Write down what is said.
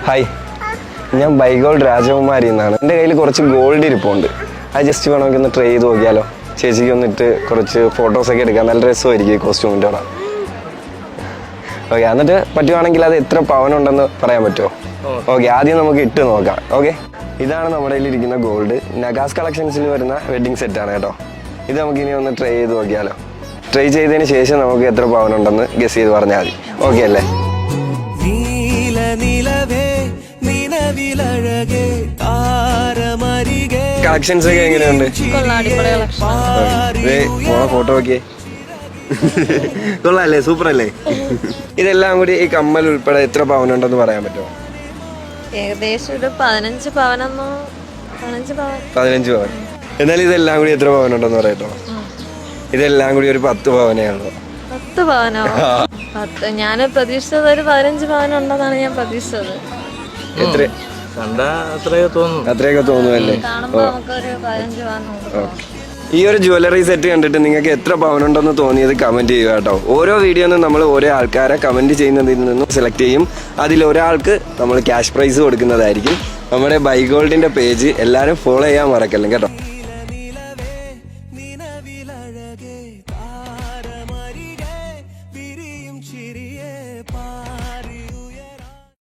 Hi, ഞാൻ ബൈഗോൾഡ് രാജകുമാരി എന്നാണ്. എൻ്റെ കയ്യിൽ കുറച്ച് ഗോൾഡ് ഇരിപ്പുണ്ട്. അത് ജസ്റ്റ് വേണമെങ്കിൽ ഒന്ന് ട്രൈ ചെയ്ത് നോക്കിയാലോ? ചേച്ചിക്ക് വന്നിട്ട് കുറച്ച് ഫോട്ടോസൊക്കെ എടുക്കാം. നല്ല രസമായിരിക്കും ഈ കോസ്റ്റ്യൂമിൻ്റെ കൂടെ. ഓക്കെ, എന്നിട്ട് പറ്റുവാണെങ്കിൽ അത് എത്ര പവനുണ്ടെന്ന് പറയാൻ പറ്റുമോ? ഓക്കെ, ആദ്യം നമുക്ക് ഇട്ട് നോക്കാം. ഓക്കെ, ഇതാണ് നമ്മുടെ കയ്യിലിരിക്കുന്ന ഗോൾഡ്. നഗാസ് കളക്ഷൻസിൽ വരുന്ന വെഡ്ഡിങ് സെറ്റാണ് കേട്ടോ. ഇത് നമുക്കിനി ഒന്ന് ട്രൈ ചെയ്ത് നോക്കിയാലോ? ട്രൈ ചെയ്തതിന് ശേഷം നമുക്ക് എത്ര പവനുണ്ടെന്ന് ഗസ് ചെയ്ത് പറഞ്ഞാൽ മതി. ഓക്കെ അല്ലേ? കളക്ഷൻസ് ഒക്കെ എങ്ങനെയുണ്ട്? ഫോട്ടോ നോക്കിയേ, കൊള്ളാല്ലേ? സൂപ്പർ അല്ലേ? ഇതെല്ലാം കൂടി ഈ കമ്മൽ ഉൾപ്പെടെ എത്ര പവനുണ്ടെന്ന് പറയാൻ പറ്റുമോ? ഏകദേശം ഒരു 15 പവനൊന്നോ. 15 പവൻ. എന്നാലും ഇതെല്ലാം കൂടി എത്ര പവനുണ്ടെന്ന് പറയട്ടോ? ഇതെല്ലാം കൂടി ഒരു 10 പവനെയാണോ? 10 പവനോ? ഞാൻ പ്രതീക്ഷിച്ചത് ഒരു 15 പവനുണ്ടെന്നാണ് ഞാൻ പ്രതീക്ഷിച്ചത്. അത്രയൊക്കെ തോന്നുമല്ലേ? ഈ ഒരു ജ്വല്ലറി സെറ്റ് കണ്ടിട്ട് നിങ്ങൾക്ക് എത്ര പവനുണ്ടെന്ന് തോന്നിയത് കമന്റ് ചെയ്യുക കേട്ടോ. ഓരോ വീഡിയോന്നും നമ്മൾ ഓരോ ആൾക്കാരെ കമന്റ് ചെയ്യുന്നതിൽ നിന്നും സെലക്ട് ചെയ്യും. അതിലൊരാൾക്ക് നമ്മൾ ക്യാഷ് പ്രൈസ് കൊടുക്കുന്നതായിരിക്കും. നമ്മുടെ ബൈഗോൾഡിന്റെ പേജ് എല്ലാവരും ഫോളോ ചെയ്യാൻ മറക്കല്ലേ കേട്ടോ. താരമരികെ വിരിയും ചിരി